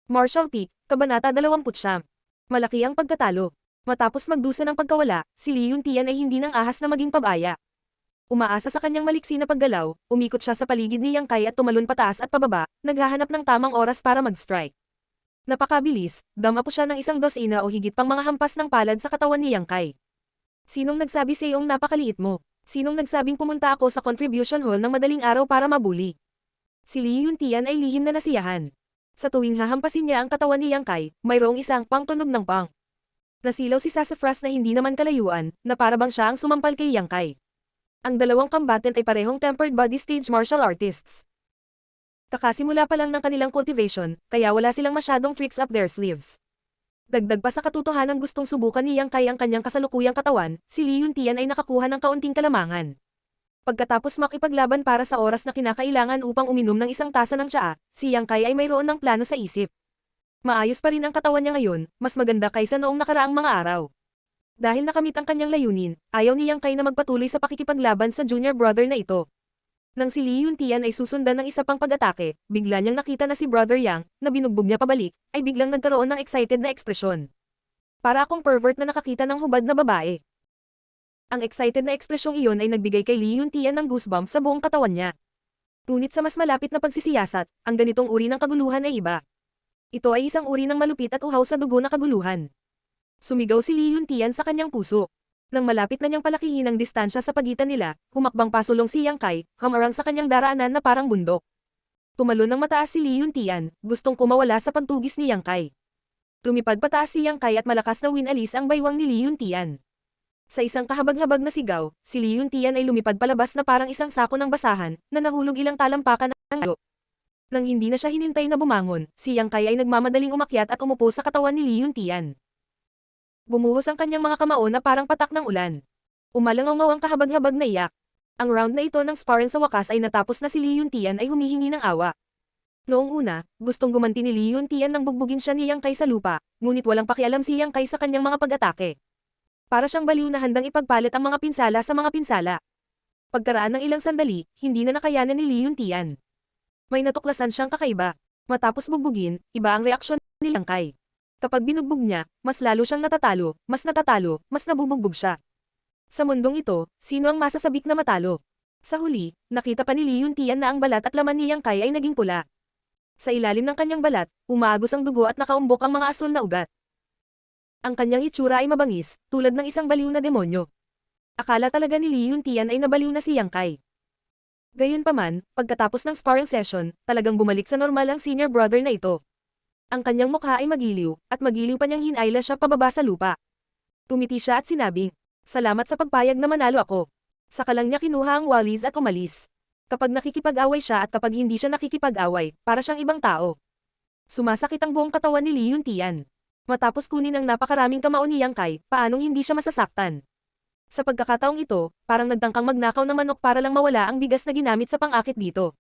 Martial Peak, Kabanata 29. Malaki ang pagkatalo. Matapos magdusa ng pagkawala, si Li Yuntian ay hindi nang ahas na maging pabaya. Umaasa sa kanyang maliksi na paggalaw, umikot siya sa paligid ni Yang Kai at tumalon pataas at pababa, naghahanap ng tamang oras para mag-strike. Napakabilis, dama po siya ng isang dosina o higit pang mga hampas ng palad sa katawan ni Yang Kai. Sinong nagsabi sa iyong napakaliit mo? Sinong nagsabing pumunta ako sa contribution hall ng madaling araw para mabuli? Si Li Yuntian ay lihim na nasiyahan. Sa tuwing hahampasin niya ang katawan ni Yang Kai, mayroong isang pangtunog ng pang. Nasilaw si Sassafras na hindi naman kalayuan, na parabang siya ang sumampal kay Yang Kai. Ang dalawang combatant ay parehong tempered body stage martial artists. Kakasimula pa lang ng kanilang cultivation, kaya wala silang masyadong tricks up their sleeves. Dagdag pa sa katotohanan gustong subukan ni Yang Kai ang kanyang kasalukuyang katawan, si Li Yuntian ay nakakuha ng kaunting kalamangan. Pagkatapos makipaglaban para sa oras na kinakailangan upang uminom ng isang tasa ng tsaa, si Yang Kai ay mayroon ng plano sa isip. Maayos pa rin ang katawan niya ngayon, mas maganda kaysa noong nakaraang mga araw. Dahil nakamit ang kanyang layunin, ayaw ni Yang Kai na magpatuloy sa pakikipaglaban sa junior brother na ito. Nang si Li Yuntian ay susundan ng isa pang pag-atake, bigla niyang nakita na si Brother Yang, na binugbog niya pabalik, ay biglang nagkaroon ng excited na ekspresyon. Para akong pervert na nakakita ng hubad na babae. Ang excited na ekspresyong iyon ay nagbigay kay Li Yuntian ng goosebumps sa buong katawan niya. Ngunit sa mas malapit na pagsisiyasat, ang ganitong uri ng kaguluhan ay iba. Ito ay isang uri ng malupit at uhaw sa dugo na kaguluhan. Sumigaw si Li Yuntian sa kanyang puso. Nang malapit na niyang palakihin ang distansya sa pagitan nila, humakbang pasulong si Yang Kai, hamarang sa kanyang daraanan na parang bundok. Tumalon ng mataas si Li Yuntian, gustong kumawala sa pagtugis ni Yang Kai. Lumipad pataas si Yang Kai at malakas na winalis ang baywang ni Li Yuntian. Sa isang kahabag-habag na sigaw, si Li Yuntian ay lumipad palabas na parang isang sako ng basahan, na nahulog ilang talampakan ng layo. Nang hindi na siya hinintay na bumangon, si Yang Kai ay nagmamadaling umakyat at umupo sa katawan ni Li Yuntian. Bumuhos ang kanyang mga kamao na parang patak ng ulan. Umalangaw ang kahabag-habag na iyak. Ang round na ito ng sparring sa wakas ay natapos na si Li Yuntian ay humihingi ng awa. Noong una, gustong gumanti ni Li Yuntian nang bugbugin siya ni Yang Kai sa lupa, ngunit walang pakialam si Yang Kai sa kanyang mga pag-atake. Para siyang baliw na handang ipagpalit ang mga pinsala sa mga pinsala. Pagkaraan ng ilang sandali, hindi na nakayanan ni Li Yuntian. May natuklasan siyang kakaiba. Matapos bugbugin, iba ang reaksyon ni Yang Kai. Kapag binugbog niya, mas lalo siyang natatalo, mas nabubugbog siya. Sa mundong ito, sino ang masasabik na matalo? Sa huli, nakita pa ni Li Yuntian na ang balat at laman ni Yang Kai ay naging pula. Sa ilalim ng kanyang balat, umaagos ang dugo at nakaumbok ang mga asul na ugat. Ang kanyang itsura ay mabangis, tulad ng isang baliw na demonyo. Akala talaga ni Li Yuntian ay nabaliw na si Yang Kai. Gayunpaman, pagkatapos ng sparring session, talagang bumalik sa normal ang senior brother na ito. Ang kanyang mukha ay magiliw, at magiliw pa niyang hinayla siya pababa sa lupa. Tumiti siya at sinabing, "Salamat sa pagpayag na manalo ako." Saka lang niya kinuha ang walis at umalis. Kapag nakikipag-away siya at kapag hindi siya nakikipag-away, para siyang ibang tao. Sumasakit ang buong katawan ni Li Yuntian. Matapos kunin ang napakaraming kamao ni Yang Kai, paanong hindi siya masasaktan? Sa pagkakataong ito, parang nagtangkang magnakaw ng manok para lang mawala ang bigas na ginamit sa pang-akit dito.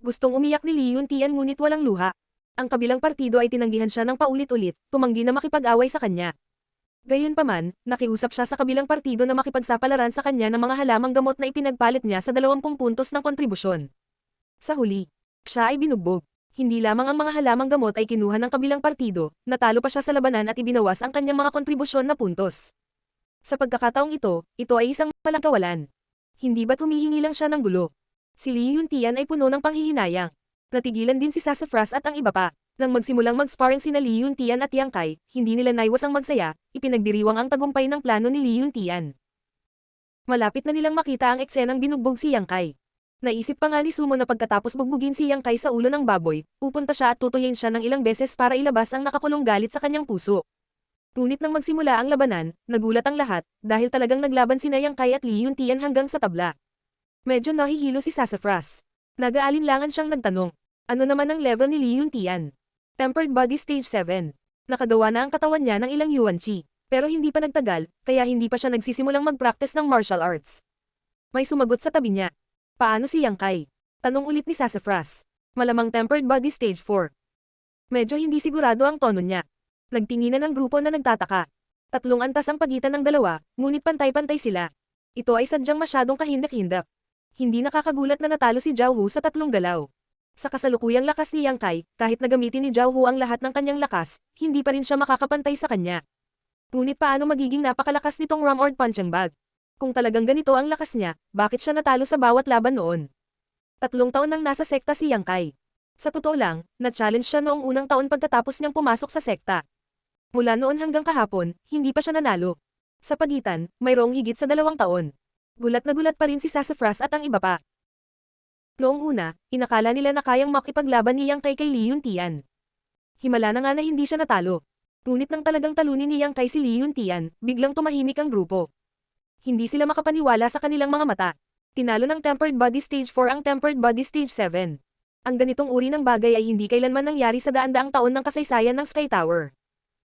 Gustong umiyak ni Li Yuntian ngunit walang luha. Ang kabilang partido ay tinanggihan siya ng paulit-ulit, tumanggi na makipag-away sa kanya. Gayunpaman, nakiusap siya sa kabilang partido na makipagsapalaran sa kanya ng mga halamang gamot na ipinagpalit niya sa 20 puntos ng kontribusyon. Sa huli, siya ay binugbog. Hindi lamang ang mga halamang gamot ay kinuha ng kabilang partido, natalo pa siya sa labanan at ibinawas ang kanyang mga kontribusyon na puntos. Sa pagkakataong ito ay isang palang kawalan. Hindi ba't humihingi lang siya ng gulo? Si Li Yuntian ay puno ng panghihinayang. Natigilan din si Sassafras at ang iba pa. Nang magsimulang mag-sparring sina Li Yuntian at Yang Kai, hindi nila naiwasang magsaya, ipinagdiriwang ang tagumpay ng plano ni Li Yuntian. Malapit na nilang makita ang eksenang binugbog si Yang Kai. Naisip pa nga ni Sumo na pagkatapos bugbugin si Yang Kai sa ulo ng baboy, pupunta siya at tutuyin siya ng ilang beses para ilabas ang nakakulong galit sa kanyang puso. Ngunit nang magsimula ang labanan, nagulat ang lahat, dahil talagang naglaban sina Yang Kai at Li Yuntian hanggang sa tabla. Medyo nahihilo si Sassafras. Nag-aalinlangan siyang nagtanong, ano naman ang level ni Li Yuntian? Tempered Body Stage 7. Nakagawa na ang katawan niya ng ilang Yuan Chi, pero hindi pa nagtagal, kaya hindi pa siya nagsisimulang mag-practice ng martial arts. May sumagot sa tabi niya. Paano si Yang Kai? Tanong ulit ni Sassafras. Malamang Tempered Body Stage 4. Medyo hindi sigurado ang tono niya. Nagtinginan ng grupo na nagtataka. 3 antas ang pagitan ng dalawa, ngunit pantay-pantay sila. Ito ay sadyang masyadong kahindak-hindak. Hindi nakakagulat na natalo si Zhao Hu sa 3 galaw. Sa kasalukuyang lakas ni Yang Kai, kahit nagamitin ni Zhao Hu ang lahat ng kanyang lakas, hindi pa rin siya makakapantay sa kanya. Ngunit paano magiging napakalakas nitong Ramord Punching Bag? Kung talagang ganito ang lakas niya, bakit siya natalo sa bawat laban noon? 3 taon nang nasa sekta si Yang Kai. Sa totoo lang, na-challenge siya noong unang taon pagkatapos niyang pumasok sa sekta. Mula noon hanggang kahapon, hindi pa siya nanalo. Sa pagitan, mayroong higit sa 2 taon. Gulat na gulat pa rin si Sassafras at ang iba pa. Noong una, inakala nila na kayang makipaglaban ni Yang Kai kay Li Yuntian. Himala na nga na hindi siya natalo. Ngunit nang talagang talunin ni Yang Kai si Li Yuntian, biglang tumahimik ang grupo. Hindi sila makapaniwala sa kanilang mga mata. Tinalo ng Tempered Body Stage 4 ang Tempered Body Stage 7. Ang ganitong uri ng bagay ay hindi kailanman nangyari sa daan-daang taon ng kasaysayan ng Sky Tower.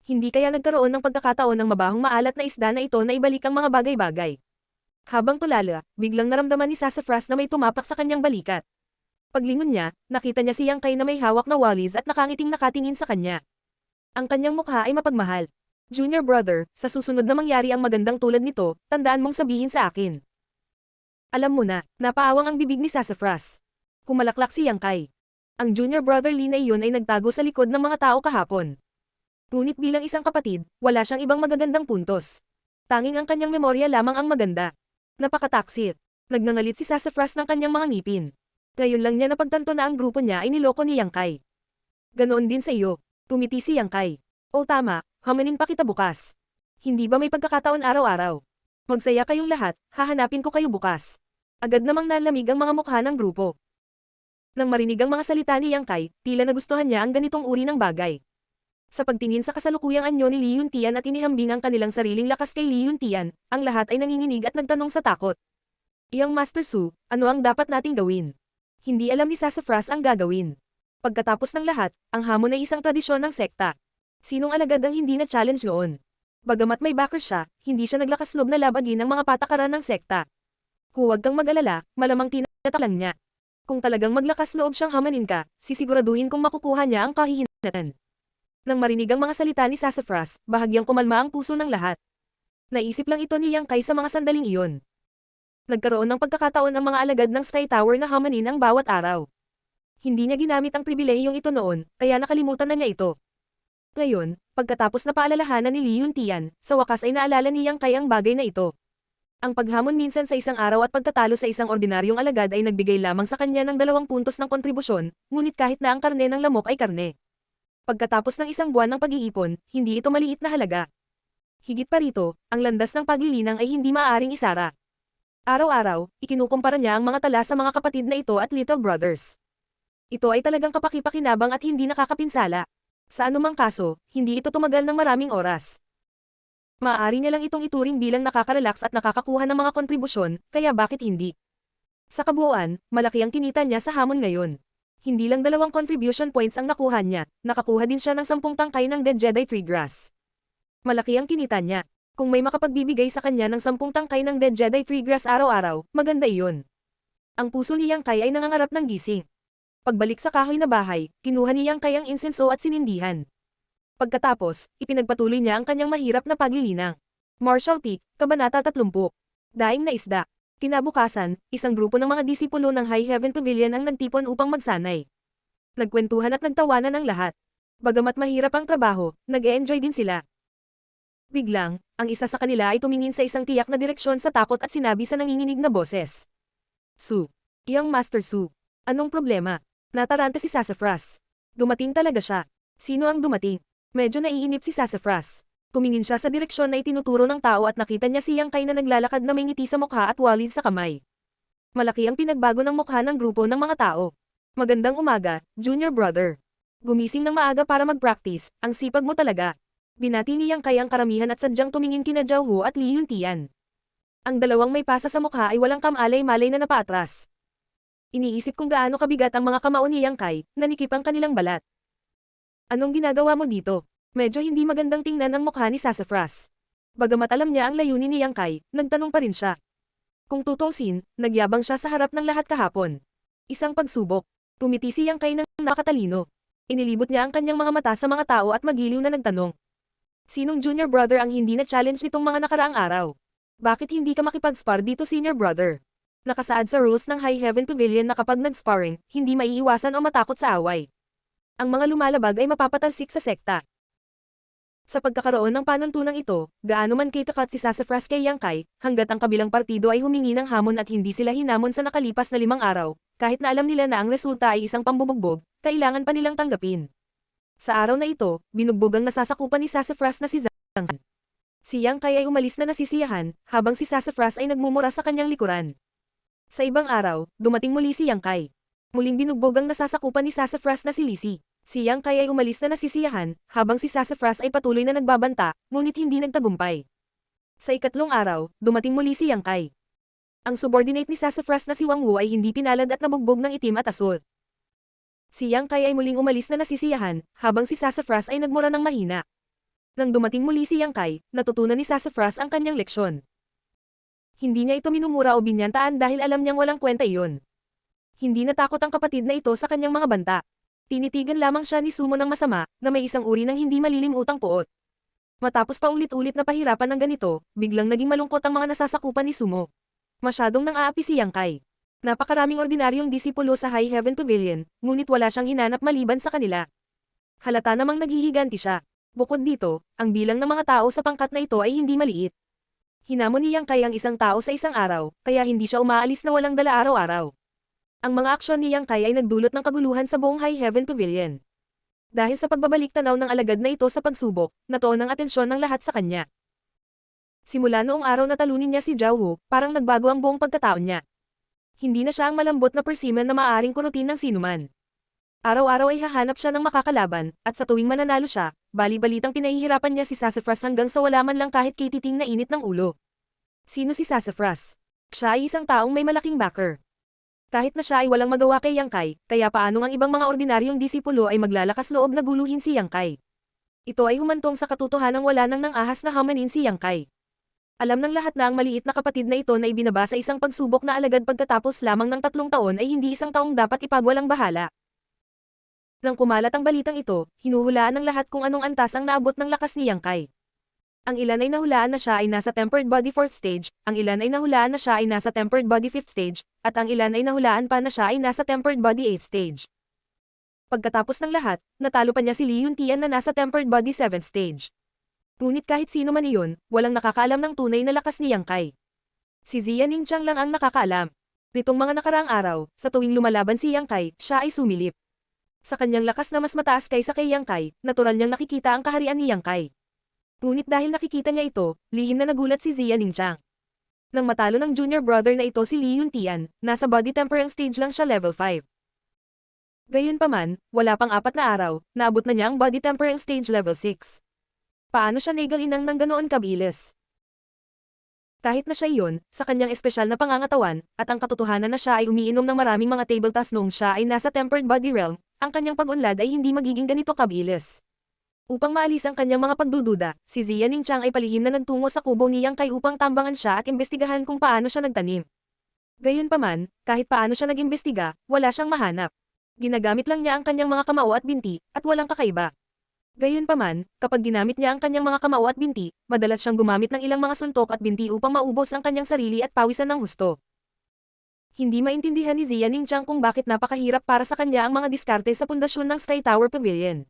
Hindi kaya nagkaroon ng pagkakataon ng mabahong maalat na isda na ito na ibalik ang mga bagay-bagay. Habang tulala, biglang naramdaman ni Sassafras na may tumapak sa kanyang balikat. Paglingon niya, nakita niya si Yang Kai na may hawak na wallis at nakangiting nakatingin sa kanya. Ang kanyang mukha ay mapagmahal. Junior brother, sa susunod na mangyari ang magandang tulad nito, tandaan mong sabihin sa akin. Alam mo na, napaawang ang bibig ni Sassafras. Kumalaklak si Yang Kai. Ang junior brother Lee na iyon ay nagtago sa likod ng mga tao kahapon. Ngunit bilang isang kapatid, wala siyang ibang magagandang puntos. Tanging ang kanyang memorya lamang ang maganda. Napakataksit. Nagnangalit si Sassafras ng kanyang mga ngipin. Ngayon lang niya napagtanto na ang grupo niya ay niloko ni Yang Kai. Ganoon din sa iyo. Tumiti si Yang Kai. O tama, hamanin pa kita bukas. Hindi ba may pagkakataon araw-araw? Magsaya kayong lahat, hahanapin ko kayo bukas. Agad namang nalamig ang mga mukha ng grupo. Nang marinig ang mga salita ni Yang Kai, tila nagustuhan niya ang ganitong uri ng bagay. Sa pagtingin sa kasalukuyang anyo ni Li Yuntian at inihambing ang kanilang sariling lakas kay Li Yuntian, ang lahat ay nanginginig at nagtanong sa takot. Iyang Master Su, ano ang dapat nating gawin? Hindi alam ni Sassafras ang gagawin. Pagkatapos ng lahat, ang hamon ay isang tradisyon ng sekta. Sinong alagad ang hindi na-challenge noon? Bagamat may backer siya, hindi siya naglakas loob na labagin ang mga patakaran ng sekta. Huwag kang mag-alala, malamang tinatalang niya. Kung talagang maglakas loob siyang hamanin ka, sisiguraduhin kung makukuha niya ang kahihinatan. Nang marinig ang mga salita ni Sassafras, bahagyang kumalma ang puso ng lahat. Naisip lang ito ni Yang Kai sa mga sandaling iyon. Nagkaroon ng pagkakataon ang mga alagad ng Sky Tower na hamanin ang bawat araw. Hindi niya ginamit ang pribilehiyong ito noon, kaya nakalimutan na niya ito. Ngayon, pagkatapos na paalalahanan ni Li Yuntian, sa wakas ay naalala ni Yang Kai ang bagay na ito. Ang paghamon minsan sa isang araw at pagkatalo sa isang ordinaryong alagad ay nagbigay lamang sa kanya ng 2 puntos ng kontribusyon, ngunit kahit na ang karne ng lamok ay karne. Pagkatapos ng isang buwan ng pag-iipon, hindi ito maliit na halaga. Higit pa rito, ang landas ng paglilinang ay hindi maaaring isara. Araw-araw, ikinukumpara niya ang mga tala sa mga kapatid na ito at little brothers. Ito ay talagang kapaki-pakinabang at hindi nakakapinsala. Sa anumang kaso, hindi ito tumagal ng maraming oras. Maaari niya lang itong ituring bilang nakaka-relax at nakakakuha ng mga kontribusyon, kaya bakit hindi? Sa kabuuan, malaki ang kinita niya sa hamon ngayon. Hindi lang 2 contribution points ang nakuha niya, nakakuha din siya ng 10 tangkay ng Dead Jedi Tree Grass. Malaki ang kinita niya. Kung may makapagbibigay sa kanya ng 10 tangkay ng Dead Jedi Tree Grass araw-araw, maganda iyon. Ang puso ni Yang Kai ay nangangarap ng gising. Pagbalik sa kahoy na bahay, kinuha ni Yang Kai ang insenso at sinindihan. Pagkatapos, ipinagpatuloy niya ang kanyang mahirap na paglilinang. Marshall Peak, Kabanata 30. Daing na isda. Kinabukasan, isang grupo ng mga disipulo ng High Heaven Pavilion ang nagtipon upang magsanay. Nagkwentuhan at nagtawanan ang lahat. Bagamat mahirap ang trabaho, nag-e-enjoy din sila. Biglang, ang isa sa kanila ay tumingin sa isang tiyak na direksyon sa takot at sinabi sa nanginginig na boses. Su. Iyang Master Su. Anong problema? Nataranta si Sassafras. Dumating talaga siya. Sino ang dumating? Medyo naiinip si Sassafras. Tumingin siya sa direksyon na itinuturo ng tao at nakita niya si Yang Kai na naglalakad na may ngiti sa mukha at walid sa kamay. Malaki ang pinagbago ng mukha ng grupo ng mga tao. Magandang umaga, junior brother. Gumising ng maaga para mag-practice, ang sipag mo talaga. Binati ni Yang Kai ang karamihan at sadyang tumingin kina Zhao Hu at Li Yuntian. Ang dalawang may pasa sa mukha ay walang kamalay-malay na napaatras. Iniisip kung gaano kabigat ang mga kamao ni Yang Kai, nanikip ang kanilang balat. Anong ginagawa mo dito? Medyo hindi magandang tingnan ang mukha ni Sassafras. Bagamat alam niya ang layunin ni Yang Kai, nagtanong pa rin siya. Kung tutusin, nagyabang siya sa harap ng lahat kahapon. Isang pagsubok. Tumiti si Yang Kai ng nakatalino. Inilibot niya ang kanyang mga mata sa mga tao at magiliw na nagtanong. Sinong junior brother ang hindi na-challenge nitong mga nakaraang araw? Bakit hindi ka makipag-spar dito senior brother? Nakasaad sa rules ng High Heaven Pavilion na kapag nag-sparring, hindi maiiwasan o matakot sa away. Ang mga lumalabag ay mapapatalsik sa sekta. Sa pagkakaroon ng panuntunang ito, gaano man kitakat si Sassafras kay Yang Kai, hanggat ang kabilang partido ay humingi ng hamon at hindi sila hinamon sa nakalipas na 5 araw, kahit na alam nila na ang resulta ay isang pambubugbog, kailangan pa nilang tanggapin. Sa araw na ito, binugbog ang nasasakupan ni Sassafras na si Zhang Zhan. Si Yang Kai ay umalis na nasisiyahan, habang si Sassafras ay nagmumura sa kanyang likuran. Sa ibang araw, dumating muli si Yang Kai. Muling binugbog ang nasasakupan ni Sassafras na si Lisi. Si Yang Kai ay umalis na nasisiyahan, habang si Sassafras ay patuloy na nagbabanta, ngunit hindi nagtagumpay. Sa ikatlong araw, dumating muli si Yang Kai. Ang subordinate ni Sassafras na si Wang Wu ay hindi pinalad at nabugbog ng itim at asul. Si Yang Kai ay muling umalis na nasisiyahan, habang si Sassafras ay nagmura ng mahina. Nang dumating muli si Yang Kai, natutunan ni Sassafras ang kanyang leksyon. Hindi niya ito minumura o binyantaan dahil alam niyang walang kwenta iyon. Hindi natakot ang kapatid na ito sa kanyang mga banta. Tinitigan lamang siya ni Sumo ng masama, na may isang uri ng hindi malilimutang puot. Matapos pa ulit-ulit na pahirapan ng ganito, biglang naging malungkot ang mga nasasakupan ni Sumo. Masyadong nang-aapi si Yang Kai. Napakaraming ordinaryong disipulo sa High Heaven Pavilion, ngunit wala siyang hinanap maliban sa kanila. Halata namang naghihiganti siya. Bukod dito, ang bilang ng mga tao sa pangkat na ito ay hindi maliit. Hinamon ni Yang Kai ang isang tao sa isang araw, kaya hindi siya umaalis na walang dala araw-araw. Ang mga aksyon ni Yang Kai ay nagdulot ng kaguluhan sa buong High Heaven Pavilion. Dahil sa pagbabalik tanaw ng alagad na ito sa pagsubok, natuon ang atensyon ng lahat sa kanya. Simula noong araw na talunin niya si Zhao Hu, parang nagbago ang buong pagkatao niya. Hindi na siya ang malambot na persimmon na maaaring kunutin ng sinuman. Araw-araw ay hahanap siya ng makakalaban, at sa tuwing mananalo siya, bali-balitang pinahihirapan niya si Sassafras hanggang sa wala man lang kahit kititing na init ng ulo. Sino si Sassafras? Siya ay isang taong may malaking backer. Kahit na siya ay walang magawa kay Yang Kai, kaya paano ang ibang mga ordinaryong disipulo ay maglalakas loob na guluhin si Yang Kai? Ito ay humantong sa katotohanang wala nang ahas na hamanin si Yang Kai. Alam ng lahat na ang maliit na kapatid na ito na ibinaba sa isang pagsubok na alagad pagkatapos lamang ng 3 taon ay hindi isang taong dapat ipagwalang bahala. Nang kumalat ang balitang ito, hinuhulaan ng lahat kung anong antas ang naabot ng lakas ni Yang Kai. Ang ilan ay nahulaan na siya ay nasa tempered body 4th stage, ang ilan ay nahulaan na siya ay nasa tempered body 5th stage, at ang ilan ay nahulaan pa na siya ay nasa tempered body 8th stage. Pagkatapos ng lahat, natalo pa niya si Li Yuntian na nasa tempered body 7th stage. Ngunit kahit sino man iyon, walang nakakaalam ng tunay na lakas ni Yang Kai. Si Zia Ningqiang lang ang nakakaalam. Nitong mga nakaraang araw, sa tuwing lumalaban si Yang Kai, siya ay sumilip. Sa kanyang lakas na mas mataas kaysa kay Yang Kai, natural niyang nakikita ang kaharian ni Yang Kai. Ngunit dahil nakikita niya ito, lihim na nagulat si Zia Ningqiang. Nang matalo ng junior brother na ito si Li Yuntian, nasa body temperance stage lang siya level 5. Gayunpaman, wala pang 4 na araw, naabot na niya ang body temperance stage level 6. Paano siya naigalinang ng ganoon kabilis? Kahit na siya iyon, sa kanyang espesyal na pangangatawan, at ang katotohanan na siya ay umiinom ng maraming mga table tasks noong siya ay nasa tempered body realm, ang kanyang pag-unlad ay hindi magiging ganito kabilis. Upang maalis ang kanyang mga pagdududa, si Zia Ningqiang ay palihim na nagtungo sa kubo ni Yang Kai upang tambangan siya at imbestigahan kung paano siya nagtanim. Gayunpaman, kahit paano siya nag-imbestiga, wala siyang mahanap. Ginagamit lang niya ang kanyang mga kamao at binti, at walang kakaiba. Gayunpaman, kapag ginamit niya ang kanyang mga kamao at binti, madalas siyang gumamit ng ilang mga suntok at binti upang maubos ang kanyang sarili at pawisan ng husto. Hindi maintindihan ni Zia Ningqiang kung bakit napakahirap para sa kanya ang mga diskarte sa pundasyon ng Sky Tower Pavilion.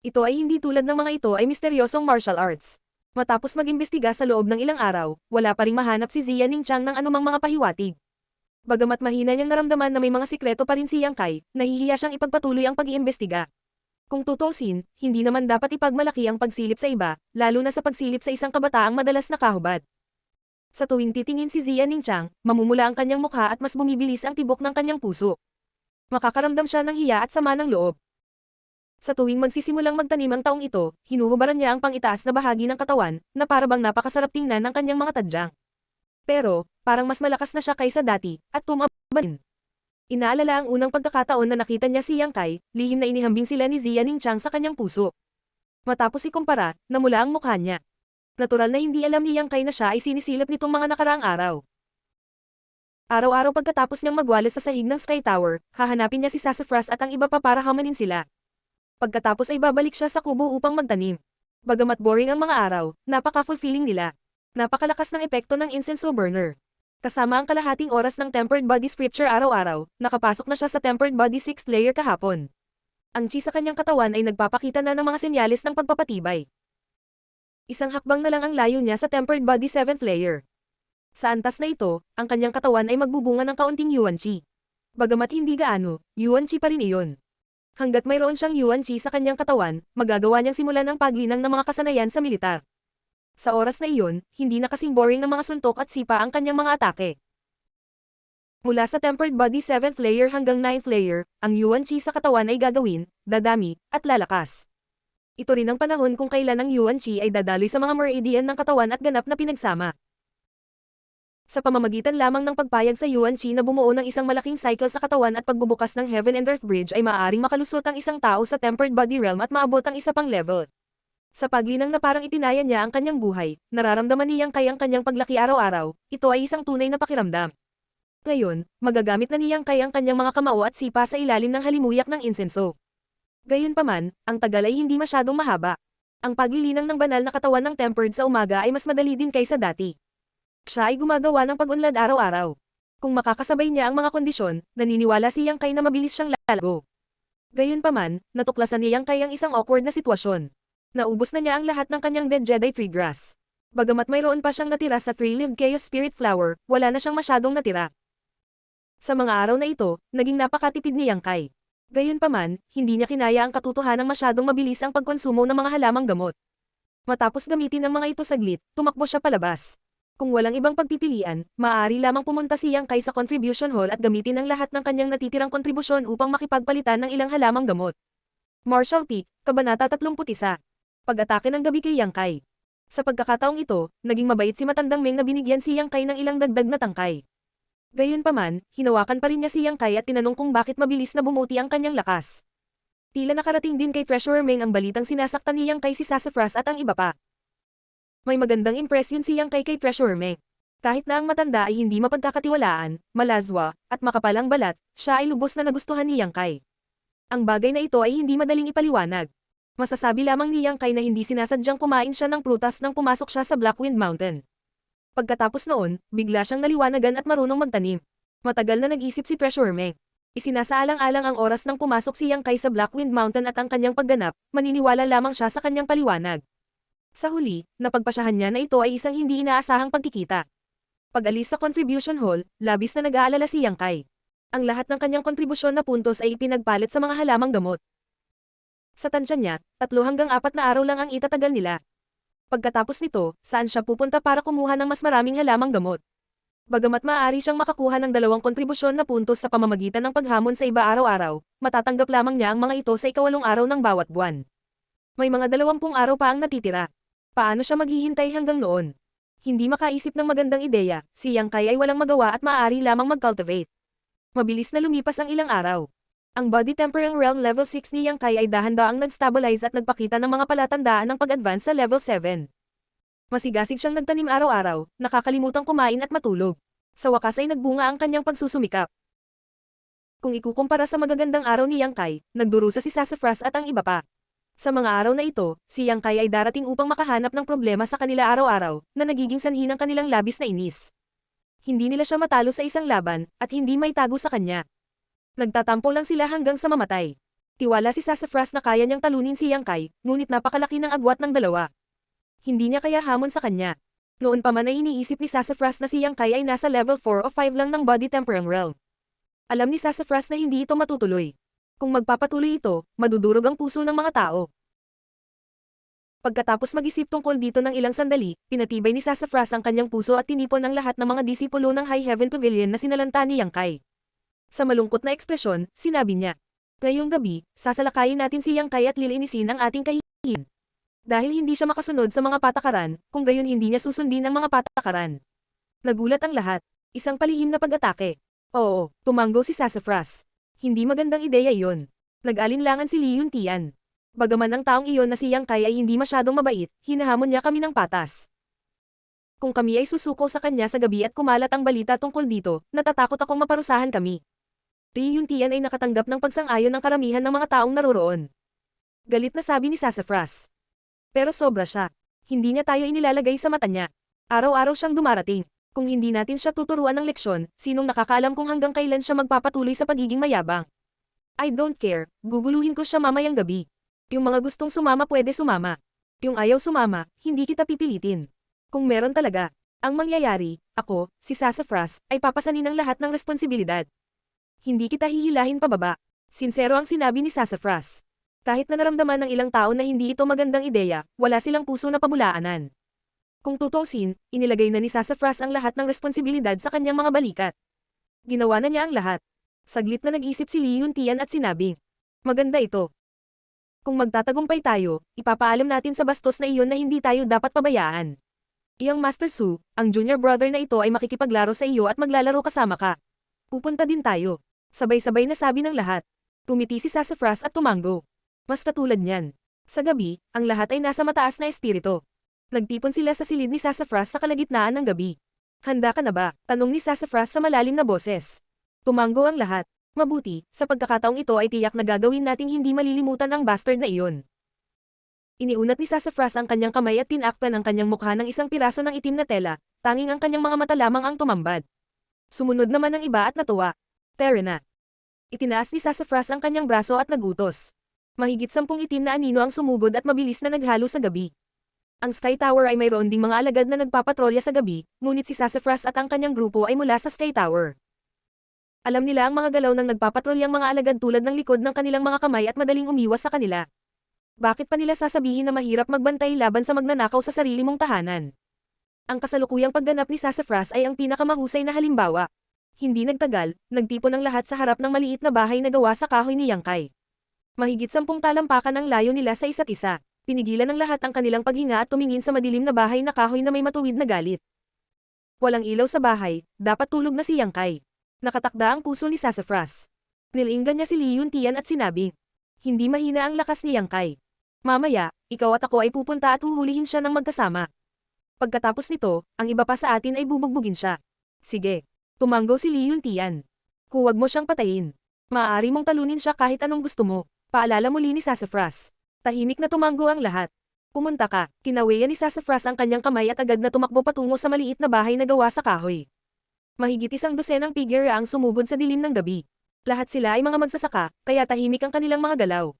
Ito ay hindi tulad ng mga ito ay misteryosong martial arts. Matapos mag-imbestiga sa loob ng ilang araw, wala pa ring mahanap si Zia Ningqiang ng anumang mga pahiwatig. Bagamat mahina niyang naramdaman na may mga sikreto pa rin si Yang Kai, nahihiya siyang ipagpatuloy ang pag-iimbestiga. Kung tutusin, hindi naman dapat ipagmalaki ang pagsilip sa iba, lalo na sa pagsilip sa isang kabataang madalas nakahubad. Sa tuwing titingin si Zia Ningqiang, mamumula ang kanyang mukha at mas bumibilis ang tibok ng kanyang puso. Makakaramdam siya ng hiya at sama ng loob. Sa tuwing magsisimulang magtanim ang taong ito, hinuhubaran niya ang pang-itaas na bahagi ng katawan, na parabang napakasarap tingnan ng kanyang mga tadyang. Pero, parang mas malakas na siya kaysa dati, at tumaban. Inaalala ang unang pagkakataon na nakita niya si Yang Kai, lihim na inihambing sila ni Zia Ningqiang sa kanyang puso. Matapos ikumpara, namula ang mukha niya. Natural na hindi alam ni Yang Kai na siya ay sinisilip nitong mga nakaraang araw. Araw-araw pagkatapos niyang magwalis sa sahig ng Sky Tower, hahanapin niya si Sassafras at ang iba pa para hamanin sila. Pagkatapos ay babalik siya sa kubo upang magtanim. Bagamat boring ang mga araw, napaka-fulfilling nila. Napakalakas ng epekto ng incense burner. Kasama ang kalahating oras ng tempered body scripture araw-araw, nakapasok na siya sa tempered body 6th layer kahapon. Ang chi sa kanyang katawan ay nagpapakita na ng mga senyales ng pagpapatibay. Isang hakbang na lang ang layo niya sa tempered body 7th layer. Sa antas na ito, ang kanyang katawan ay magbubunga ng kaunting yuan chi. Bagamat hindi gaano, yuan chi pa rin iyon. Hanggat mayroon siyang yuan chi sa kanyang katawan, magagawa niyang simulan ang paglinang ng mga kasanayan sa militar. Sa oras na iyon, hindi na kasing boring ng mga suntok at sipa ang kanyang mga atake. Mula sa tempered body 7th layer hanggang 9th layer, ang yuan chi sa katawan ay gagawin, dadami, at lalakas. Ito rin ang panahon kung kailan ang yuan chi ay dadaloy sa mga meridian ng katawan at ganap na pinagsama. Sa pamamagitan lamang ng pagpayag sa yuan chi na bumuo ng isang malaking cycle sa katawan at pagbubukas ng Heaven and Earth Bridge ay maaaring makalusot ang isang tao sa tempered body realm at maabot ang isa pang level. Sa paglinang na parang itinaya niya ang kanyang buhay, nararamdaman niyang ang kanyang paglaki araw-araw, ito ay isang tunay na pakiramdam. Ngayon, magagamit na niyang ang kanyang mga kamao at sipa sa ilalim ng halimuyak ng insenso. Gayunpaman, ang tagal ay hindi masyadong mahaba. Ang paglilinang ng banal na katawan ng tempered sa umaga ay mas madali din kaysa dati. Siya ay gumagawa ng pag-unlad araw-araw. Kung makakasabay niya ang mga kondisyon, naniniwala si Yang Kai na mabilis siyang lalago. Gayunpaman, natuklasan ni Yang Kai ang isang awkward na sitwasyon. Naubos na niya ang lahat ng kanyang Dead Jedi Tree Grass. Bagamat mayroon pa siyang natira sa Three-Lived Chaos Spirit Flower, wala na siyang masyadong natira. Sa mga araw na ito, naging napakatipid ni Yang Kai. Gayunpaman, hindi niya kinaya ang katotohanang masyadong mabilis ang pagkonsumo ng mga halamang gamot. Matapos gamitin ang mga ito saglit, tumakbo siya palabas. Kung walang ibang pagpipilian, maaari lamang pumunta si Yang Kai sa Contribution Hall at gamitin ang lahat ng kanyang natitirang kontribusyon upang makipagpalitan ng ilang halamang gamot. Martial Peak, Kabanata 31. Pag-atake ng gabi kay Yang Kai. Sa pagkakataong ito, naging mabait si matandang Meng na binigyan si Yang Kai ng ilang dagdag na tangkay. Gayunpaman, hinawakan pa rin niya si Yang Kai at tinanong kung bakit mabilis na bumuti ang kanyang lakas. Tila nakarating din kay Treasurer Meng ang balitang sinasaktan ni Yang Kai si Sassafras at ang iba pa. May magandang impresyon si Yang Kai kay Treasurer Meng. Kahit na ang matanda ay hindi mapagkakatiwalaan, malazwa, at makapalang balat, siya ay lubos na nagustuhan ni Yang Kai. Ang bagay na ito ay hindi madaling ipaliwanag. Masasabi lamang ni Yang Kai na hindi sinasadyang kumain siya ng prutas nang pumasok siya sa Blackwind Mountain. Pagkatapos noon, bigla siyang naliwanagan at marunong magtanim. Matagal na nag-isip si Treasurer Meng. Isinasaalang-alang ang oras nang pumasok si Yang Kai sa Blackwind Mountain at ang kanyang pagganap, maniniwala lamang siya sa kanyang paliwanag. Sa huli, napagpasyahan niya na ito ay isang hindi inaasahang pagkikita. Pag-alis sa Contribution Hall, labis na nag-aalala si Yang Kai. Ang lahat ng kanyang kontribusyon na puntos ay ipinagpalit sa mga halamang gamot. Sa tansya niya, 3 hanggang 4 na araw lang ang itatagal nila. Pagkatapos nito, saan siya pupunta para kumuha ng mas maraming halamang gamot? Bagamat maaari siyang makakuha ng 2 kontribusyon na puntos sa pamamagitan ng paghamon sa iba araw-araw, matatanggap lamang niya ang mga ito sa 8 araw ng bawat buwan. May mga 20 araw pa ang natitira. Paano siya maghihintay hanggang noon? Hindi makaisip ng magandang ideya, si Yang Kai ay walang magawa at maaari lamang mag-cultivate. Mabilis na lumipas ang ilang araw. Ang body temperang realm level 6 ni Yang Kai ay dahan-daang nag-stabilize at nagpakita ng mga palatandaan ng pag-advance sa level 7. Masigasig siyang nagtanim araw-araw, nakakalimutang kumain at matulog. Sa wakas ay nagbunga ang kanyang pagsusumikap. Kung ikukumpara sa magagandang araw ni Yang Kai, nagdurusa si Sassafras at ang iba pa. Sa mga araw na ito, si Yang Kai ay darating upang makahanap ng problema sa kanila araw-araw, na nagiging sanhi ng kanilang labis na inis. Hindi nila siya matalo sa isang laban, at hindi may tago sa kanya. Nagtatampo lang sila hanggang sa mamatay. Tiwala si Sassafras na kaya niyang talunin si Yang Kai, ngunit napakalaki ng agwat ng dalawa. Hindi niya kaya hamon sa kanya. Noon pa man ay iniisip ni Sassafras na si Yang Kai ay nasa level 4 o 5 lang ng body temperang realm. Alam ni Sassafras na hindi ito matutuloy. Kung magpapatuloy ito, madudurog ang puso ng mga tao. Pagkatapos mag-isip tungkol dito ng ilang sandali, pinatibay ni Sassafras ang kanyang puso at tinipon ang lahat ng mga disipulo ng High Heaven Pavilion na sinalanta ni Yang Kai. Sa malungkot na ekspresyon, sinabi niya, "Ngayong gabi, sasalakayin natin si Yang Kai at lilinisin ang ating kahihiyan." Dahil hindi siya makasunod sa mga patakaran, kung gayon hindi niya susundin ang mga patakaran. Nagulat ang lahat. Isang palihim na pag-atake. Oo, tumanggo si Sassafras. Hindi magandang ideya iyon. Nag-alinlangan si Li Yuntian. Bagaman ang taong iyon na si Yang Kai ay hindi masyadong mabait, hinahamon niya kami ng patas. Kung kami ay susuko sa kanya sa gabi at kumalat ang balita tungkol dito, natatakot akong maparusahan kami. Li Yuntian ay nakatanggap ng pagsang-ayon ng karamihan ng mga taong naroroon. Galit na sabi ni Sassafras. Pero sobra siya. Hindi niya tayo inilalagay sa mata niya. Araw-araw siyang dumarating. Kung hindi natin siya tuturuan ng leksyon, sinong nakakaalam kung hanggang kailan siya magpapatuloy sa pagiging mayabang? I don't care, guguluhin ko siya mamayang gabi. Yung mga gustong sumama pwede sumama. Yung ayaw sumama, hindi kita pipilitin. Kung meron talaga, ang mangyayari, ako, si Sassafras, ay papasanin ng lahat ng responsibilidad. Hindi kita hihilahin pababa. Sinsero ang sinabi ni Sassafras. Kahit na naramdaman ng ilang tao na hindi ito magandang ideya, wala silang puso na pabulaanan. Kung tutuusin, inilagay na ni Sassafras ang lahat ng responsibilidad sa kanyang mga balikat. Ginawa na niya ang lahat. Saglit na nag-isip si Lee Yuntian at sinabing, maganda ito. Kung magtatagumpay tayo, ipapaalam natin sa bastos na iyon na hindi tayo dapat pabayaan. Iyang Master Su, ang junior brother na ito ay makikipaglaro sa iyo at maglalaro kasama ka. Pupunta din tayo. Sabay-sabay na sabi ng lahat. Tumiti si Sassafras at tumango. Mas katulad niyan. Sa gabi, ang lahat ay nasa mataas na espiritu. Nagtipon sila sa silid ni Sassafras sa kalagitnaan ng gabi. Handa ka na ba? Tanong ni Sassafras sa malalim na boses. Tumango ang lahat. Mabuti, sa pagkakataong ito ay tiyak na gagawin nating hindi malilimutan ang bastard na iyon. Iniunat ni Sassafras ang kanyang kamay at tinakpan ang kanyang mukha ng isang piraso ng itim na tela, tanging ang kanyang mga mata lamang ang tumambad. Sumunod naman ang iba at natuwa. Tara na. Itinaas ni Sassafras ang kanyang braso at nagutos. Mahigit 10 itim na anino ang sumugod at mabilis na naghalo sa gabi. Ang Sky Tower ay mayroon ding mga alagad na nagpapatrolya sa gabi, ngunit si Sassafras at ang kanyang grupo ay mula sa Sky Tower. Alam nila ang mga galaw ng nagpapatrolyang mga alagad tulad ng likod ng kanilang mga kamay at madaling umiwas sa kanila. Bakit pa nila sasabihin na mahirap magbantay laban sa magnanakaw sa sarili mong tahanan? Ang kasalukuyang pagganap ni Sassafras ay ang pinakamahusay na halimbawa. Hindi nagtagal, nagtipon ang lahat sa harap ng maliit na bahay na gawa sa kahoy ni Yang Kai. Mahigit 10 talampakan ang layo nila sa isa't isa. Pinigilan ng lahat ang kanilang paghinga at tumingin sa madilim na bahay na kahoy na may matuwid na galit. Walang ilaw sa bahay, dapat tulog na si Yang Kai. Nakatakda ang puso ni Sassafras. Nilinggan niya si Lee Yuntian at sinabi, hindi mahina ang lakas ni Yang Kai. Mamaya, ikaw at ako ay pupunta at huhulihin siya ng magkasama. Pagkatapos nito, ang iba pa sa atin ay bubugbugin siya. Sige. Tumango si Lee Yuntian. Huwag mo siyang patayin. Maaari mong talunin siya kahit anong gusto mo. Paalala muli ni Sassafras. Tahimik na tumango ang lahat. Pumunta ka, kinawayan ni Sassafras ang kanyang kamay at agad na tumakbo patungo sa maliit na bahay na gawa sa kahoy. Mahigit 100 figure ang sumugod sa dilim ng gabi. Lahat sila ay mga magsasaka, kaya tahimik ang kanilang mga galaw.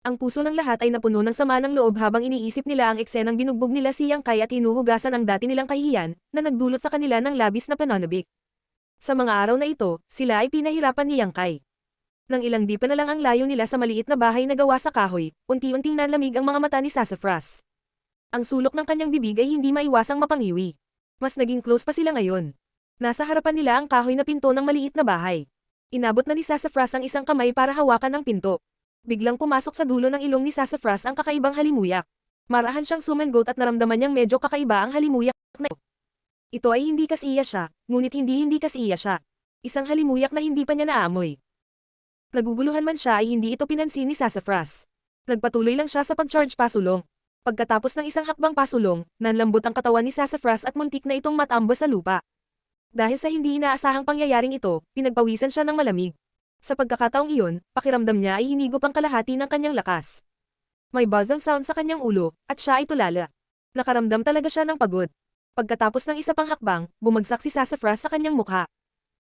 Ang puso ng lahat ay napuno ng sama ng loob habang iniisip nila ang eksenang binugbog nila si Yang Kai at hinuhugasan ang dati nilang kahihiyan, na nagdulot sa kanila ng labis na pananabik. Sa mga araw na ito, sila ay pinahirapan ni Yang Kai. Nang ilang di pa na lang ang layo nila sa maliit na bahay na gawa sa kahoy, unti-unting nanlamig ang mga mata ni Sassafras. Ang sulok ng kanyang bibig ay hindi maiwasang mapangiwi. Mas naging close pa sila ngayon. Nasa harapan nila ang kahoy na pinto ng maliit na bahay. Inabot na ni Sassafras ang isang kamay para hawakan ang pinto. Biglang pumasok sa dulo ng ilong ni Sassafras ang kakaibang halimuyak. Marahan siyang sumangot at naramdaman niyang medyo kakaiba ang halimuyak na ito. Ito ay hindi kasiya siya, ngunit hindi kasiya siya. Isang halimuyak na hindi pa niya naamoy. Naguguluhan man siya ay hindi ito pinansin ni Sassafras. Nagpatuloy lang siya sa pag-charge pasulong. Pagkatapos ng isang hakbang pasulong, nanlambot ang katawan ni Sassafras at muntik na itong matambas sa lupa. Dahil sa hindi inaasahang pangyayaring ito, pinagpawisan siya ng malamig. Sa pagkakataong iyon, pakiramdam niya ay hinigop ang kalahati ng kanyang lakas. May buzzing sound sa kanyang ulo, at siya ay tulala. Nakaramdam talaga siya ng pagod. Pagkatapos ng isa pang hakbang, bumagsak si Sassafras sa kanyang mukha.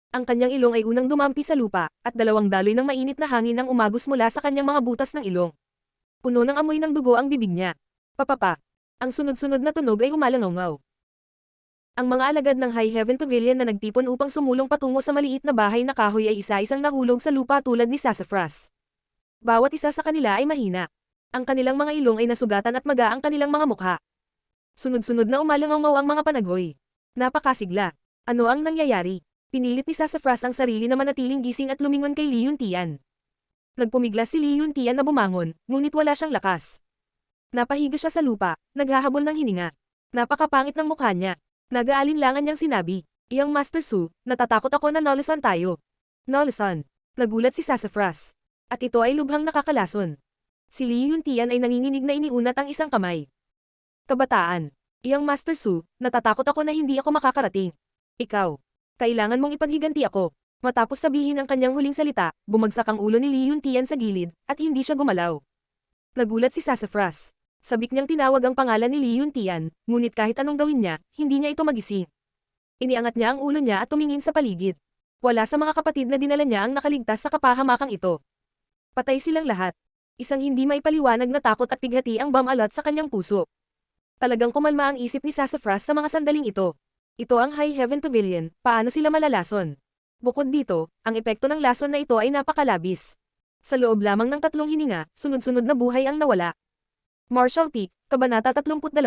Ang kanyang ilong ay unang dumampi sa lupa, at 2 daloy ng mainit na hangin ang umagos mula sa kanyang mga butas ng ilong. Puno ng amoy ng dugo ang bibig niya. Papapa. Ang sunod-sunod na tunog ay umalangaw. Ang mga alagad ng High Heaven Pavilion na nagtipon upang sumulong patungo sa maliit na bahay na kahoy ay isa-isang nahulog sa lupa tulad ni Sassafras. Bawat isa sa kanila ay mahina. Ang kanilang mga ilong ay nasugatan at maga ang kanilang mga mukha. Sunod-sunod na umalangaw ang mga panaghoy. Napakasigla. Ano ang nangyayari? Pinilit ni Sassafras ang sarili na manatiling gising at lumingon kay Lee Yuntian. Nagpumiglas si Lee Yuntian na bumangon, ngunit wala siyang lakas. Napahiga siya sa lupa, naghahabol ng hininga. Napakapangit ng mukha niya. Nag-aalinlangan niyang sinabi, "Iyang Master Su, natatakot ako na nolisan tayo." Nolisan. Nagulat si Sassafras. At ito ay lubhang nakakalason. Si Lee Yuntian ay nanginginig na iniunat ang isang kamay. Kabataan. Iyang Master Su, natatakot ako na hindi ako makakarating. Ikaw. Kailangan mong ipaghiganti ako. Matapos sabihin ang kanyang huling salita, bumagsak ang ulo ni Lee Yuntian sa gilid, at hindi siya gumalaw. Nagulat si Sassafras. Sabik niyang tinawag ang pangalan ni Li Yuntian, ngunit kahit anong gawin niya, hindi niya ito magising. Iniangat niya ang ulo niya at tumingin sa paligid. Wala sa mga kapatid na dinala niya ang nakaligtas sa kapahamakang ito. Patay silang lahat. Isang hindi maipaliwanag na takot at pighati ang bumalot sa kanyang puso. Talagang kumalma ang isip ni Sassafras sa mga sandaling ito. Ito ang High Heaven Pavilion, paano sila malalason? Bukod dito, ang epekto ng lason na ito ay napakalabis. Sa loob lamang ng 3 hininga, sunod-sunod na buhay ang nawala. Marshall Peak, Kabanata 32.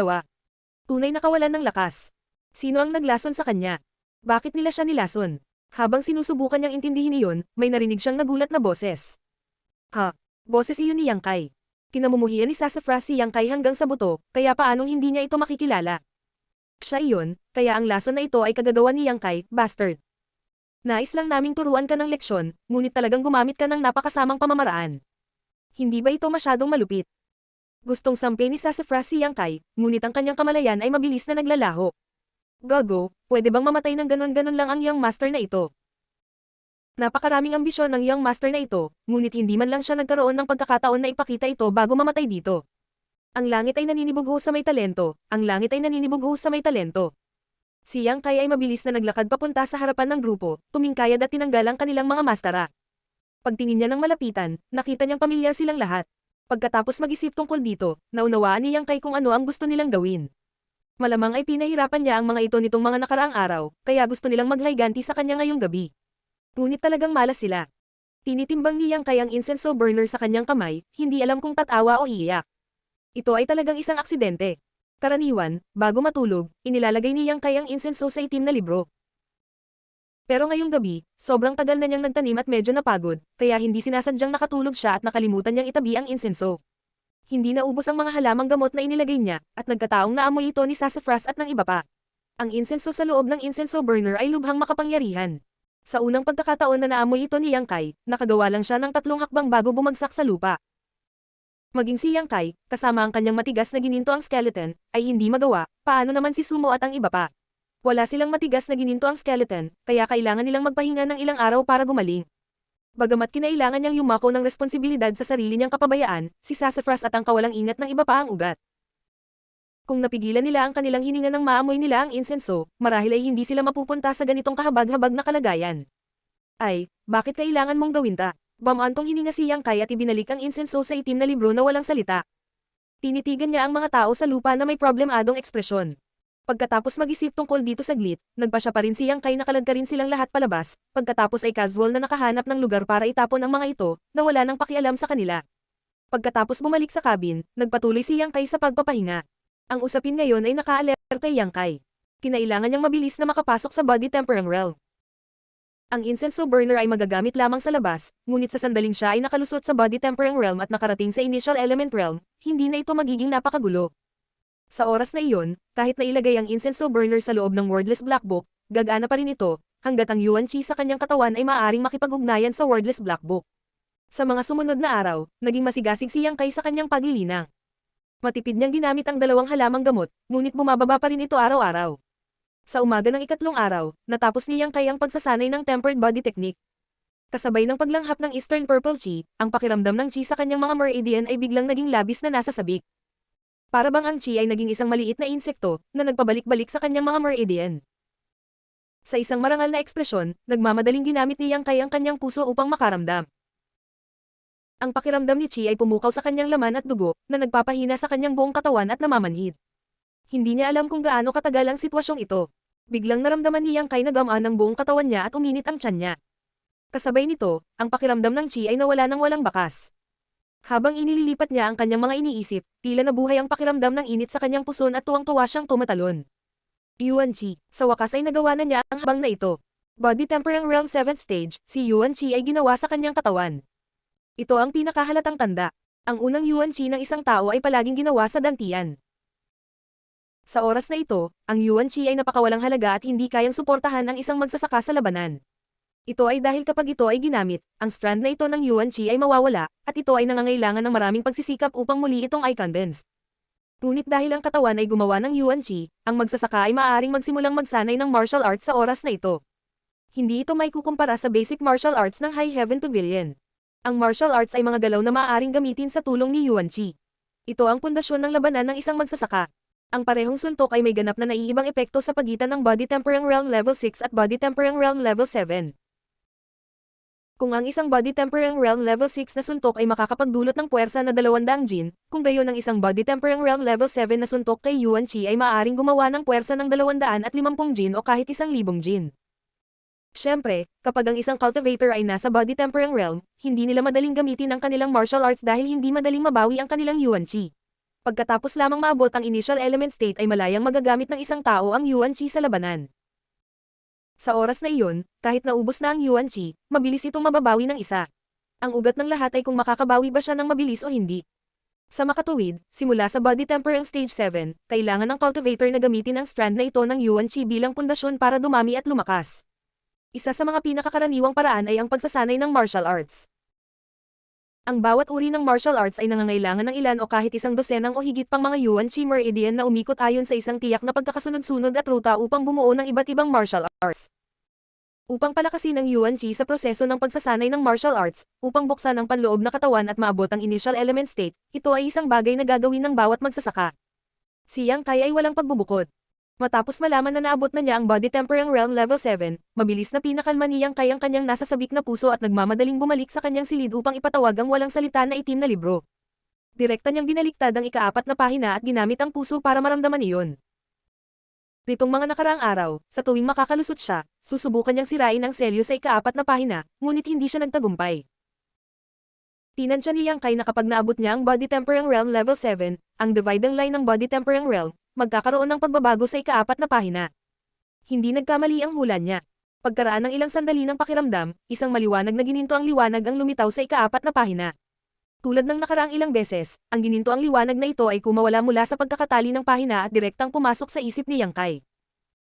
Tunay na kawalan ng lakas. Sino ang naglason sa kanya? Bakit nila siya nilason? Habang sinusubukan niyang intindihin iyon, may narinig siyang nagulat na boses. Ha? Boses iyon ni Yang Kai. Kinamumuhian ni Sassafras si Yang Kai hanggang sa buto, kaya paanong hindi niya ito makikilala? Siya iyon, kaya ang lason na ito ay kagagawa ni Yang Kai, bastard. Nais lang naming turuan ka ng leksyon, ngunit talagang gumamit ka ng napakasamang pamamaraan. Hindi ba ito masyadong malupit? Gustong sampe ni Sassafras si Yang Kai, ngunit ang kanyang kamalayan ay mabilis na naglalaho. Gago, pwede bang mamatay ng ganon-ganon lang ang Young Master na ito? Napakaraming ambisyon ng Young Master na ito, ngunit hindi man lang siya nagkaroon ng pagkakataon na ipakita ito bago mamatay dito. Ang langit ay naninibog ho sa may talento, ang langit ay naninibog ho sa may talento. Si Yang Kai ay mabilis na naglakad papunta sa harapan ng grupo, tumingkayad at tinanggal ang kanilang mga mastara. Pagtingin niya ng malapitan, nakita niyang pamilyar silang lahat. Pagkatapos mag-isip tungkol dito, naunawaan ni Yang Kai kung ano ang gusto nilang gawin. Malamang ay pinahirapan niya ang mga ito nitong mga nakaraang araw, kaya gusto nilang maghayganti sa kanya ngayong gabi. Ngunit talagang malas sila. Tinitimbang ni Yang Kai ang incense burner sa kanyang kamay, hindi alam kung tatawa o iiyak. Ito ay talagang isang aksidente. Karaniwan, bago matulog, inilalagay ni Yang Kai ang incense sa itim na libro. Pero ngayong gabi, sobrang tagal na niyang nagtanim at medyo napagod, kaya hindi sinasadyang nakatulog siya at nakalimutan niyang itabi ang insenso. Hindi naubos ang mga halamang gamot na inilagay niya, at nagkataong naamoy ito ni Sassafras at ng iba pa. Ang insenso sa loob ng insenso burner ay lubhang makapangyarihan. Sa unang pagkakataon na naamoy ito ni Yang Kai, nakagawa lang siya ng 3 hakbang bago bumagsak sa lupa. Maging si Yang Kai, kasama ang kanyang matigas na gininto ang skeleton, ay hindi magawa, paano naman si Sumo at ang iba pa? Wala silang matigas na gininto ang skeleton, kaya kailangan nilang magpahinga ng ilang araw para gumaling. Bagamat kinailangan niyang yumako ng responsibilidad sa sarili niyang kapabayaan, si Sassafras at ang kawalang ingat ng iba pa ang ugat. Kung napigilan nila ang kanilang hininga ng maamoy nila ang insenso, marahil ay hindi sila mapupunta sa ganitong kahabag-habag na kalagayan. Ay, bakit kailangan mong gawin ta? Bamantong hininga si Yang Kai at ibinalik ang insenso sa itim na libro na walang salita. Tinitigan niya ang mga tao sa lupa na may problemadong ekspresyon. Pagkatapos mag-isip tungkol dito saglit, nagpa siya pa rin si Yang Kai na kalagkarin silang lahat palabas, pagkatapos ay casual na nakahanap ng lugar para itapon ang mga ito, na wala nang pakialam sa kanila. Pagkatapos bumalik sa cabin, nagpatuloy si Yang Kai sa pagpapahinga. Ang usapin ngayon ay naka-alert kay Yang Kai. Kinailangan niyang mabilis na makapasok sa body temperang realm. Ang incenso burner ay magagamit lamang sa labas, ngunit sa sandaling siya ay nakalusot sa body temperang realm at nakarating sa initial element realm, hindi na ito magiging napakagulo. Sa oras na iyon, kahit na ilagay ang incenso burner sa loob ng wordless black book, gagana pa rin ito, hanggat ang yuan chi sa kanyang katawan ay maaaring makipag-ugnayan sa wordless black book. Sa mga sumunod na araw, naging masigasig si Yang Kai sa kanyang paglilinang. Matipid niyang ginamit ang 2 halamang gamot, ngunit bumababa pa rin ito araw-araw. Sa umaga ng 3 araw, natapos ni Yang Kai ang pagsasanay ng tempered body technique. Kasabay ng paglanghap ng Eastern Purple Chi, ang pakiramdam ng chi sa kanyang mga meridian ay biglang naging labis na nasa sabik. Para bang ang chi ay naging isang maliit na insekto na nagpabalik-balik sa kanyang mga meridian. Sa isang marangal na ekspresyon, nagmamadaling ginamit ni Yang Kai ang kanyang puso upang makaramdam. Ang pakiramdam ni Chi ay pumukaw sa kanyang laman at dugo na nagpapahina sa kanyang buong katawan at namamanhid. Hindi niya alam kung gaano katagal ang sitwasyong ito. Biglang naramdaman ni Yang Kai na gamaan ang buong katawan niya at uminit ang tiyan niya. Kasabay nito, ang pakiramdam ng Chi ay nawala ng walang bakas. Habang inililipat niya ang kanyang mga iniisip, tila nabuhay ang pakiramdam ng init sa kanyang puson at tuwang-tuwa siyang tumatalon. Yuan Chi, sa wakas ay nagawa na niya ang habang na ito. Body temperang realm 7th stage, si Yuan Chi ay ginawa sa kanyang katawan. Ito ang pinakahalatang tanda. Ang unang Yuan Chi ng isang tao ay palaging ginawa sa dantian. Sa oras na ito, ang Yuan Chi ay napakawalang halaga at hindi kayang suportahan ang isang magsasaka sa labanan. Ito ay dahil kapag ito ay ginamit, ang strand na ito ng Yuan Chi ay mawawala, at ito ay nangangailangan ng maraming pagsisikap upang muli itong i-condense. Ngunit dahil ang katawan ay gumawa ng Yuan Chi, ang magsasaka ay maaaring magsimulang magsanay ng martial arts sa oras na ito. Hindi ito may kukumpara sa basic martial arts ng High Heaven Pavilion. Ang martial arts ay mga galaw na maaaring gamitin sa tulong ni Yuan Chi. Ito ang pundasyon ng labanan ng isang magsasaka. Ang parehong suntok ay may ganap na naiibang epekto sa pagitan ng Body Temperang Realm Level 6 at Body Temperang Realm Level 7. Kung ang isang Body Temperang Realm Level 6 na suntok ay makakapagdulot ng puwersa na 200 Jin, kung gayon ang isang Body Temperang Realm Level 7 na suntok kay Yuan Chi ay maaaring gumawa ng puwersa ng 250 Jin o kahit 1,000 Jin. Siyempre, kapag ang isang cultivator ay nasa Body Temperang Realm, hindi nila madaling gamitin ang kanilang martial arts dahil hindi madaling mabawi ang kanilang Yuan Chi. Pagkatapos lamang maabot ang initial element state ay malayang magagamit ng isang tao ang Yuan Chi sa labanan. Sa oras na iyon, kahit naubos na ang Yuan Chi, mabilis itong mababawi ng isa. Ang ugat ng lahat ay kung makakabawi ba siya ng mabilis o hindi. Sa makatuwid, simula sa Body Temperang Stage 7, kailangan ng cultivator na gamitin ang strand na ito ng Yuan Chi bilang pundasyon para dumami at lumakas. Isa sa mga pinakakaraniwang paraan ay ang pagsasanay ng martial arts. Ang bawat uri ng martial arts ay nangangailangan ng ilan o kahit isang dosenang o higit pang mga Yuan Chi meridian na umikot ayon sa isang tiyak na pagkakasunod-sunod at ruta upang bumuo ng iba't ibang martial arts. Upang palakasin ang Yuan Chi sa proseso ng pagsasanay ng martial arts, upang buksan ang panloob na katawan at maabot ang initial element state, ito ay isang bagay na gagawin ng bawat magsasaka. Si Yang Kai ay walang pagbubukod. Matapos malaman na naabot na niya ang Body Temperang Realm Level 7, mabilis na pinakalma ni Yang Kai ang kanyang nasa sabik na puso at nagmamadaling bumalik sa kanyang silid upang ipatawag ang walang salita na itim na libro. Direkta niyang binaliktad ang ika-4 na pahina at ginamit ang puso para maramdaman iyon. Nitong mga nakaraang araw, sa tuwing makakalusot siya, susubukan niyang sirain ang selyo sa ika-4 na pahina, ngunit hindi siya nagtagumpay. Tinansya ni Yang Kai na kapag naabot niya ang Body Temperang Realm Level 7, ang dividing line ng Body Temperang Realm, magkakaroon ng pagbabago sa ika-4 na pahina. Hindi nagkamali ang hula niya. Pagkaraan ng ilang sandali ng pakiramdam, isang maliwanag na gininto ang liwanag ang lumitaw sa ika-4 na pahina. Tulad ng nakaraang ilang beses, ang gininto ang liwanag na ito ay kumawala mula sa pagkakatali ng pahina at direktang pumasok sa isip ni Yang Kai.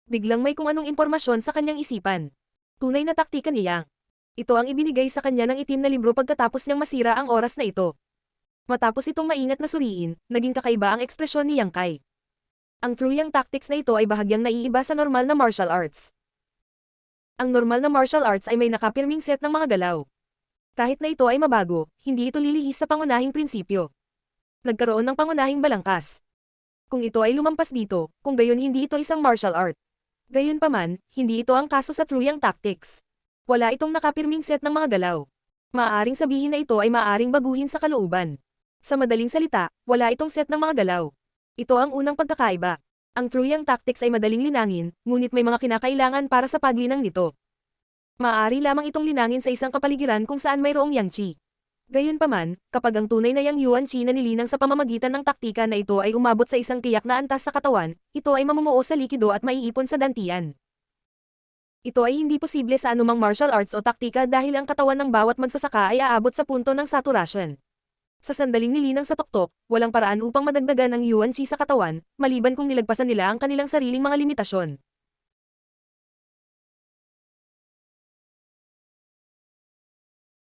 Biglang may kung anong impormasyon sa kanyang isipan. Tunay na taktika ni Yang. Ito ang ibinigay sa kanya ng itim na libro pagkatapos niyang masira ang oras na ito. Matapos itong maingat na suriin, naging kakaiba ang ekspresyon ni Yang Kai. Ang True Yang tactics na ito ay bahagyang naiiba sa normal na martial arts. Ang normal na martial arts ay may nakapirming set ng mga galaw. Kahit na ito ay mabago, hindi ito lilihis sa pangunahing prinsipyo. Nagkaroon ng pangunahing balangkas. Kung ito ay lumampas dito, kung gayon hindi ito isang martial art. Gayunpaman, hindi ito ang kaso sa True Yang tactics. Wala itong nakapirming set ng mga galaw. Maaaring sabihin na ito ay maaaring baguhin sa kalooban. Sa madaling salita, wala itong set ng mga galaw. Ito ang unang pagkakaiba. Ang True Yang tactics ay madaling linangin, ngunit may mga kinakailangan para sa paglinang nito. Maaari lamang itong linangin sa isang kapaligiran kung saan mayroong Yang Chi. Gayunpaman, kapag ang tunay na Yang Yuan Chi na nilinang sa pamamagitan ng taktika na ito ay umabot sa isang tiyak na antas sa katawan, ito ay mamumuo sa likido at maiipon sa dantian. Ito ay hindi posible sa anumang martial arts o taktika dahil ang katawan ng bawat magsasaka ay aabot sa punto ng saturation. Sa sandaling nilinang sa tuktok, walang paraan upang madagdagan ang Yuan Chi sa katawan, maliban kung nilagpasan nila ang kanilang sariling mga limitasyon.